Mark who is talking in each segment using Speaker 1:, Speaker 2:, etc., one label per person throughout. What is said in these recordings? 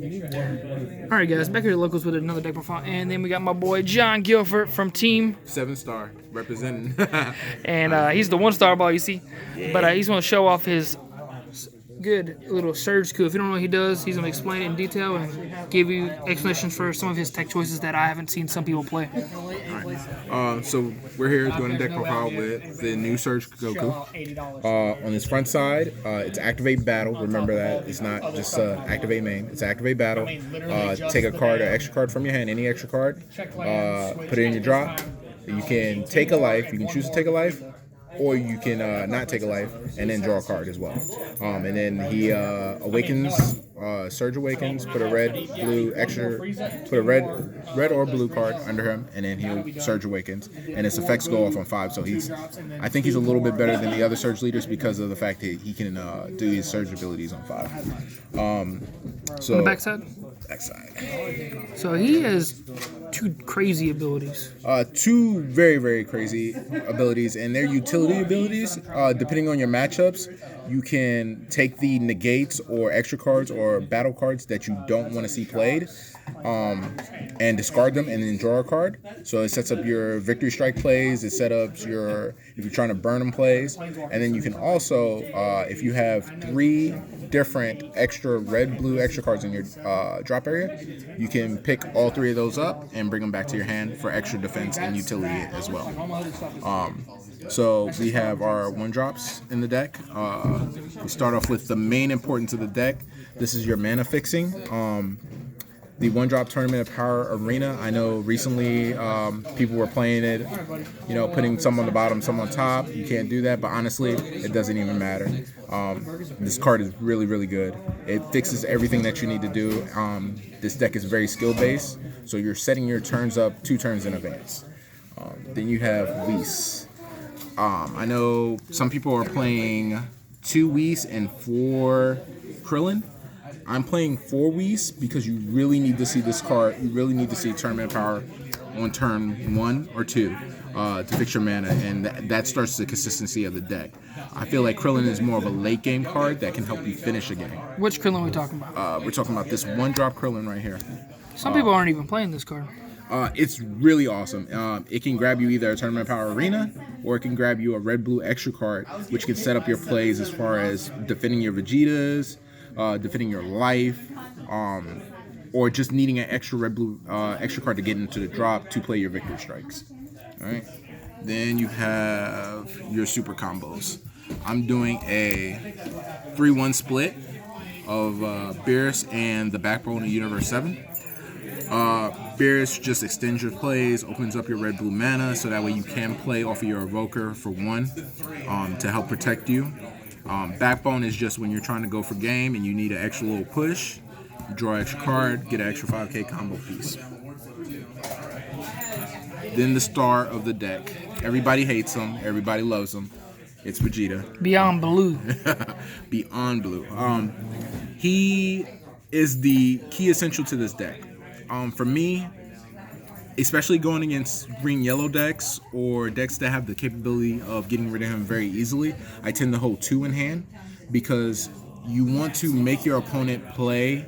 Speaker 1: All right, guys, back here at Locals with another deck profile, and then we got my boy John Guilford from Team
Speaker 2: 7-star representing.
Speaker 1: and he's the 1-star ball, you see. But he's going to show off his good little surge coup. If you don't know what he does, he's going to explain it in detail and give you explanations for some of his tech choices that I haven't seen some people play.
Speaker 2: Alright, so we're here doing a deck profile with the new Surge Goku. On his front side, it's Activate Battle. Remember that. It's not just Activate Main. It's Activate Battle. Take a card, an extra card from your hand, any extra card. Put it in your drop. You can take a life. You can choose to take a life. Or you can not take a life and then draw a card as well. And then he awakens, Surge awakens, put a red, blue, extra, put a red or blue card under him, and then he Surge awakens. And his effects go off on 5, so I think he's a little bit better than the other Surge leaders because of the fact that he can do his Surge abilities on 5. So
Speaker 1: On the backside?
Speaker 2: Backside.
Speaker 1: So he has 2 crazy abilities.
Speaker 2: 2 very, very crazy abilities, and they're utility abilities. Depending on your matchups, you can take the negates or extra cards or battle cards that you don't want to see played, and discard them and then draw a card. So it sets up your Victory Strike plays, it sets up your, if you're trying to burn them plays, and then you can also, if you have 3 different extra red-blue extra cards in your drop area, you can pick all 3 of those up and bring them back to your hand for extra defense and utility as well. So we have our 1-drops in the deck. We start off with the main importance of the deck. This is your mana fixing. The 1-drop Tournament of Power Arena. I know recently people were playing it, putting some on the bottom, some on top. You can't do that, but honestly, it doesn't even matter. This card is really, really good. It fixes everything that you need to do. This deck is very skill-based, so you're setting your turns up 2 turns in advance. Then you have Whis. I know some people are playing 2 Whis and 4 Krillin. I'm playing 4 Whis because you really need to see this card. You really need to see Tournament of Power on turn 1 or 2 to fix your mana, and that starts the consistency of the deck. I feel like Krillin is more of a late game card that can help you finish a game.
Speaker 1: Which Krillin are we talking about?
Speaker 2: We're talking about this 1-drop Krillin right here.
Speaker 1: Some people aren't even playing this card.
Speaker 2: It's really awesome. It can grab you either a Tournament of Power Arena, or it can grab you a red-blue extra card, which can set up your plays as far as defending your Vegetas, defending your life, or just needing an extra red-blue extra card to get into the drop to play your Victory Strikes. All right. Then you have your super combos. I'm doing a 3-1 split of Beerus and the Backbone of Universe 7. Beerus just extends your plays, opens up your red-blue mana, so that way you can play off of your Invoker for 1 to help protect you. Backbone is just when you're trying to go for game and you need an extra little push. You draw an extra card, get an extra 5k combo piece. Then the star of the deck. Everybody hates him. Everybody loves him. It's Vegeta.
Speaker 1: Beyond Blue.
Speaker 2: Beyond Blue. He is the key essential to this deck. For me, especially going against green-yellow decks or decks that have the capability of getting rid of him very easily, I tend to hold 2 in hand because you want to make your opponent play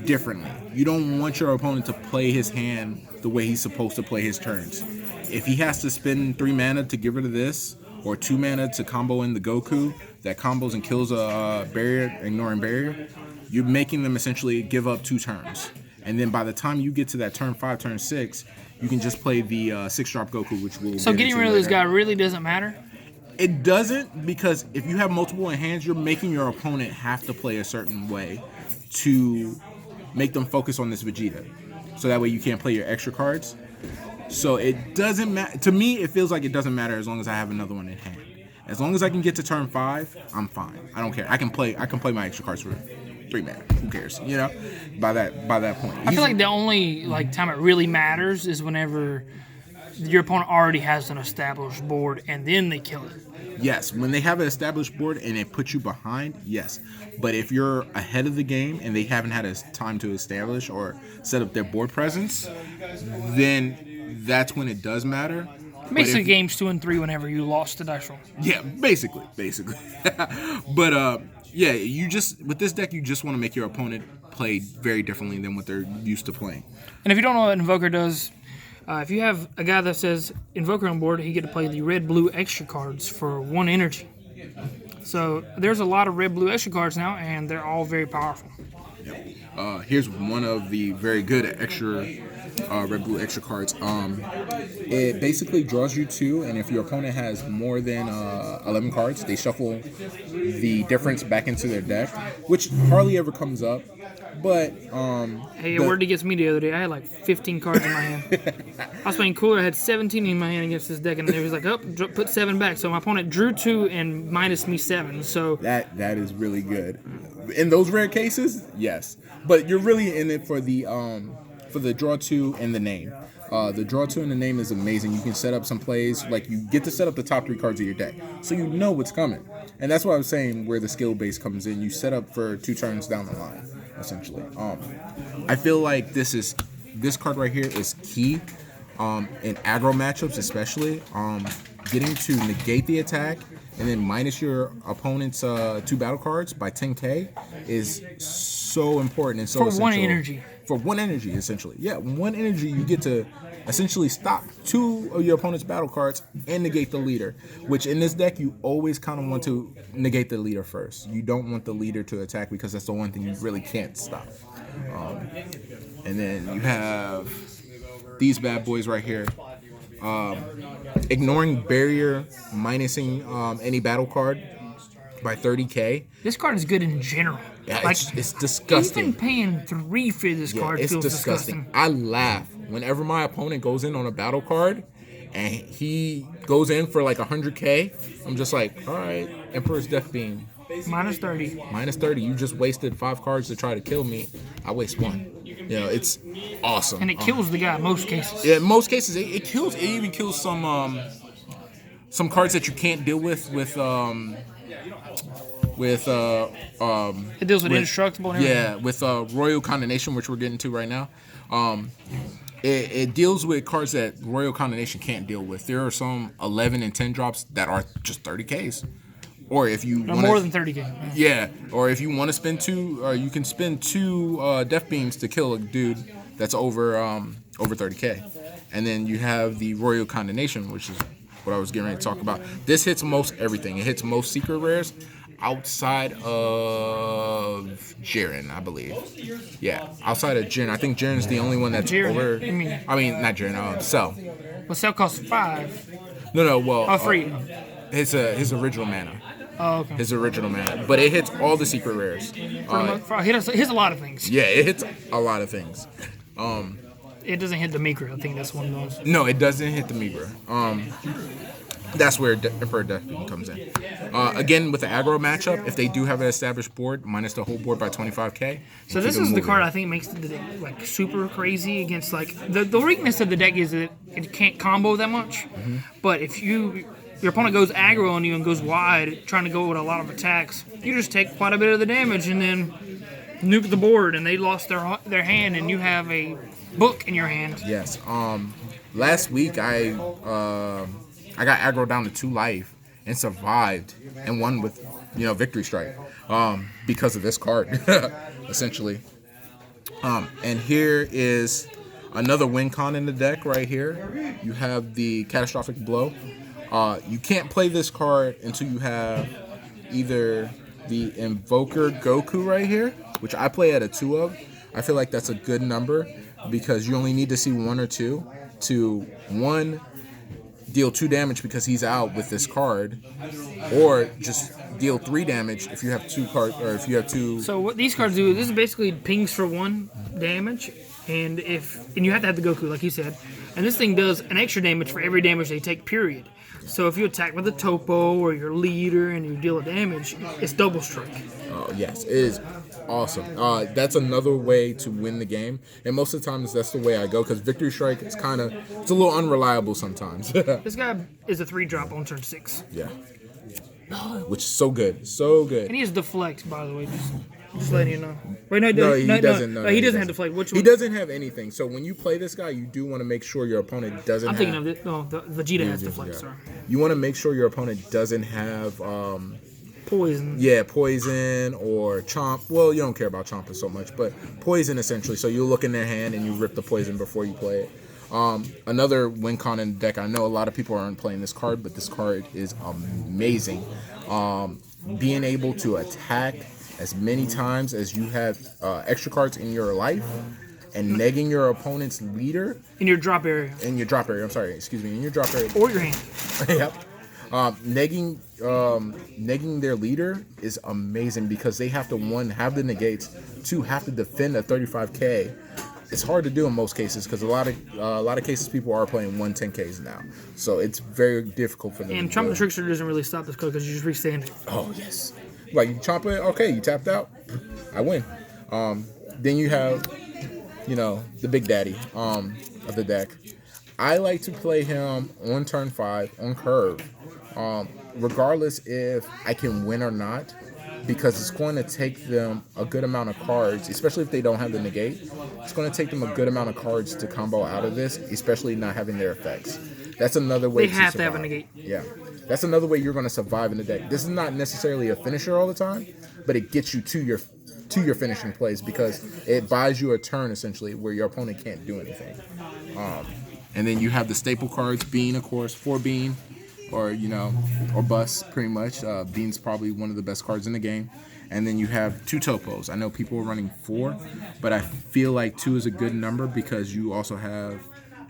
Speaker 2: differently. You don't want your opponent to play his hand the way he's supposed to play his turns. If he has to spend 3 mana to get rid of this, or 2 mana to combo in the Goku that combos and kills a barrier, ignoring barrier, you're making them essentially give up 2 turns. And then by the time you get to that turn 5, turn 6, you can just play the 6-drop Goku, which will.
Speaker 1: So getting rid of this guy really doesn't matter?
Speaker 2: It doesn't, because if you have multiple in hands, you're making your opponent have to play a certain way to make them focus on this Vegeta. So that way you can't play your extra cards. So it doesn't matter. To me, it feels like it doesn't matter as long as I have another one in hand. As long as I can get to turn 5, I'm fine. I don't care. I can play my extra cards for 3 mana. Who cares? By that point.
Speaker 1: I feel like the only time it really matters is whenever your opponent already has an established board and then they kill it.
Speaker 2: Yes, when they have an established board and it puts you behind, yes. But if you're ahead of the game and they haven't had a time to establish or set up their board presence, then that's when it does matter.
Speaker 1: Basically, games 2 and 3 whenever you lost the dice roll.
Speaker 2: Yeah, basically. But yeah, you just with this deck, you just want to make your opponent play very differently than what they're used to playing.
Speaker 1: And if you don't know what Invoker does, if you have a guy that says Invoker on board, he get to play the red-blue extra cards for 1 energy. So there's a lot of red-blue extra cards now, and they're all very powerful.
Speaker 2: Here's one of the very good extra red-blue extra cards. It basically draws you 2, and if your opponent has more than 11 cards, they shuffle the difference back into their deck, which hardly ever comes up. But
Speaker 1: hey, a word against me the other day. I had like 15 cards in my hand. I was playing cooler. I had 17 in my hand against this deck, and it was like, put 7 back. So my opponent drew 2 and minus me 7. So
Speaker 2: that is really good. In those rare cases, yes. But you're really in it for the draw 2 and the name. The draw 2 and the name is amazing. You can set up some plays, like you get to set up the top 3 cards of your deck, so you know what's coming. And that's what I was saying, where the skill base comes in. You set up for 2 turns down the line, essentially. I feel like this card right here is key in aggro matchups, especially. Getting to negate the attack and then minus your opponent's 2 battle cards by 10k is so important and so
Speaker 1: for
Speaker 2: essential.
Speaker 1: 1 energy.
Speaker 2: For 1 energy, essentially. Yeah, 1 energy, you get to essentially stop 2 of your opponent's battle cards and negate the leader, which in this deck, you always kind of want to negate the leader first. You don't want the leader to attack because that's the one thing you really can't stop. And then you have these bad boys right here. Ignoring barrier, minusing any battle card by 30k.
Speaker 1: This card is good in general.
Speaker 2: Yeah, like, it's disgusting.
Speaker 1: Even paying 3 for this card feels disgusting.
Speaker 2: I laugh whenever my opponent goes in on a battle card and he goes in for like 100k. I'm just like, all right, Emperor's Death Beam.
Speaker 1: Minus 30.
Speaker 2: Minus 30. You just wasted 5 cards to try to kill me. I waste 1. You know, it's awesome.
Speaker 1: And it kills the guy in most cases.
Speaker 2: Yeah, in most cases it kills. It even kills some cards that you can't deal with
Speaker 1: it deals with indestructible and everything.
Speaker 2: Yeah, with Royal Condemnation, which we're getting to right now. It deals with cards that Royal Condemnation can't deal with. There are some 11 and 10 drops that are just 30Ks. Or if you want
Speaker 1: more than 30K.
Speaker 2: Yeah, or if you want to spend 2, you can spend 2 Death Beams to kill a dude that's over 30K. And then you have the Royal Condemnation, which is what I was getting ready to talk about. This hits most everything. It hits most secret rares outside of Jiren, I believe. Yeah, outside of Jiren. I think Jiren's the only one that's over. I mean, not Jiren. Cell.
Speaker 1: Well, Cell costs 5.
Speaker 2: No. Well,
Speaker 1: free.
Speaker 2: His original mana.
Speaker 1: Oh, okay.
Speaker 2: His original mana, but it hits all the secret rares.
Speaker 1: It hits a lot of things.
Speaker 2: Yeah, it hits a lot of things.
Speaker 1: It doesn't hit the Migra. I think that's one of those.
Speaker 2: No, it doesn't hit the Migra. That's where Emperor Death Beam comes in. Again, with the aggro matchup, if they do have an established board, minus the whole board by 25k.
Speaker 1: So this is the card I think makes the deck like super crazy against like the weakness of the deck is that it can't combo that much. Mm-hmm. But if your opponent goes aggro on you and goes wide, trying to go with a lot of attacks, you just take quite a bit of the damage and then nuke the board, and they lost their hand, and you have a book in your hand.
Speaker 2: Yes. Last week I got aggro down to 2 life and survived and won with Victory Strike because of this card, essentially. And here is another win con in the deck right here. You have the Catastrophic Blow. You can't play this card until you have either the Invoker Goku right here, which I play at a 2 of. I feel like that's a good number because you only need to see 1 or 2 to 1, deal 2 damage because he's out with this card, or just deal 3 damage if you have 2 cards, or if you have 2.
Speaker 1: So what these cards do, this is basically pings for 1 damage, and you have to have the Goku like you said, and this thing does an extra damage for every damage they take, period. So if you attack with a Topo or your leader and you deal a damage, it's double strike.
Speaker 2: Oh yes, it is awesome. That's another way to win the game, and most of the times that's the way I go because Victory Strike it's a little unreliable sometimes.
Speaker 1: This guy is a 3-drop on turn 6.
Speaker 2: Yeah, which is so good,
Speaker 1: And he has deflect, by the way. Just letting you know. Wait,
Speaker 2: he doesn't.
Speaker 1: No, he doesn't have deflect. Which one?
Speaker 2: He doesn't have anything. So when you play this guy, you do want to make sure your opponent doesn't.
Speaker 1: I'm thinking of it. No, Vegeta has deflect.
Speaker 2: Yeah.
Speaker 1: Sorry.
Speaker 2: You want to make sure your opponent doesn't have
Speaker 1: poison.
Speaker 2: Yeah, poison or chomp. Well, you don't care about chomping so much, but poison essentially. So you look in their hand and you rip the poison before you play it. Another win con in the deck. I know a lot of people aren't playing this card, but this card is amazing. Being able to attack as many times as you have extra cards in your life and negging your opponent's leader
Speaker 1: In your drop area.
Speaker 2: in your drop area. I'm sorry, excuse me, in your drop area.
Speaker 1: Or your hand.
Speaker 2: Yep. Negging their leader is amazing because they have to, one, have the negates, two, have to defend a 35k. It's hard to do in most cases because a lot of cases people are playing 110ks now, so it's very difficult for them.
Speaker 1: And Trump Trickster doesn't really stop this card because you just restand it.
Speaker 2: Oh yes, like you chomp it. Okay, you tapped out. I win. Then you have, the big daddy of the deck. I like to play him on turn 5 on curve, regardless if I can win or not, because it's going to take them a good amount of cards, especially if they don't have the negate. It's going to take them a good amount of cards to combo out of this, especially not having their effects. That's another way
Speaker 1: They
Speaker 2: to
Speaker 1: have
Speaker 2: survive.
Speaker 1: to have a negate.
Speaker 2: Yeah. That's another way you're going to survive in the deck. This is not necessarily a finisher all the time, but it gets you to your finishing plays because it buys you a turn essentially where your opponent can't do anything. And then you have the staple cards, Bean, of course, 4 Bean, or bust, pretty much. Bean's probably one of the best cards in the game. And then you have 2 topos. I know people are running 4, but I feel like 2 is a good number because you also have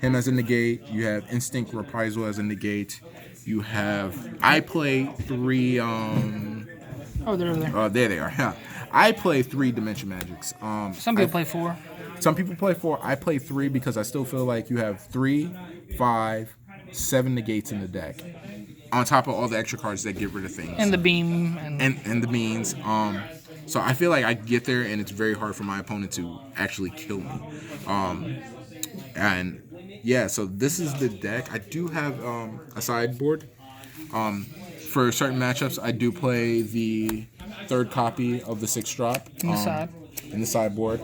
Speaker 2: him as a negate. You have Instinct Reprisal as a negate. You have, I play 3,
Speaker 1: Oh, they're over there.
Speaker 2: there they are. Yeah. I play 3 Dimension Magics.
Speaker 1: Some people play 4.
Speaker 2: Some people play 4. I play 3 because I still feel like you have 3, 5, 7 negates in the deck, on top of all the extra cards that get rid of things.
Speaker 1: And the beam.
Speaker 2: And the beans. So I feel like I get there and it's very hard for my opponent to actually kill me. And yeah, so this is the deck. I do have a sideboard. For certain matchups, I do play the 3rd copy of the 6 drop. In the sideboard.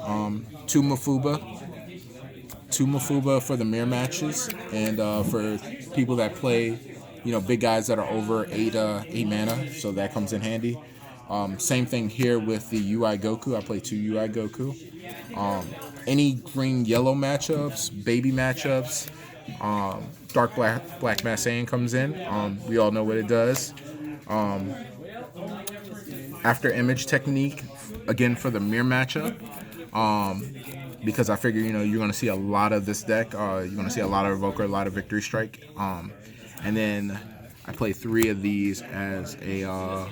Speaker 2: 2 Mafuba for the mirror matches, and for people that play, big guys that are over 8 mana, so that comes in handy. Same thing here with the UI Goku. I play 2 UI Goku. Any green yellow matchups, baby matchups, dark black Mass Saiyan comes in. We all know what it does. After image technique, again for the mirror matchup. Because I figure, you're going to see a lot of this deck. You're going to see a lot of Invoker, a lot of Victory Strike. And then I play 3 of these as an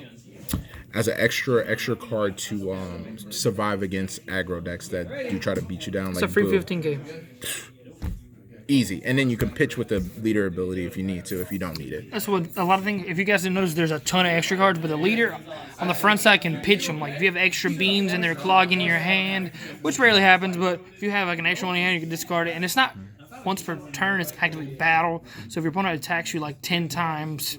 Speaker 2: extra card to survive against aggro decks that do try to beat you down.
Speaker 1: It's
Speaker 2: like
Speaker 1: a free
Speaker 2: Blue.
Speaker 1: 15k.
Speaker 2: Easy. And then you can pitch with the leader ability if you need to, if you don't need it.
Speaker 1: That's what a lot of things. If you guys didn't notice, there's a ton of extra cards, but the leader on the front side can pitch them. Like if you have extra beams and they're clogging your hand, which rarely happens, but if you have like an extra one in your hand, you can discard it. And it's not once per turn; it's actively battle. So if your opponent attacks you like 10 times,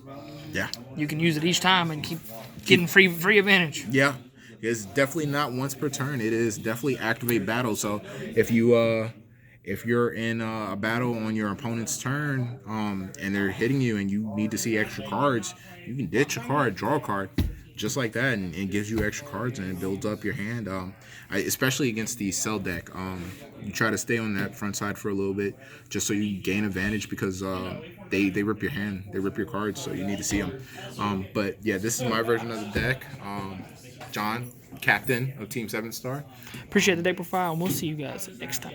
Speaker 2: Yeah.
Speaker 1: you can use it each time and keep getting free advantage.
Speaker 2: Yeah. It's definitely not once per turn. It is definitely activate battle. So if you're in a battle on your opponent's turn, and they're hitting you and you need to see extra cards, you can ditch a card, draw a card, just like that, and it gives you extra cards and it builds up your hand. Especially against the cell deck, you try to stay on that front side for a little bit, just so you gain advantage because they rip your hand, they rip your cards, so you need to see them. But yeah, this is my version of the deck. John, captain of Team 7 Star.
Speaker 1: Appreciate the deck profile, and we'll see you guys next time.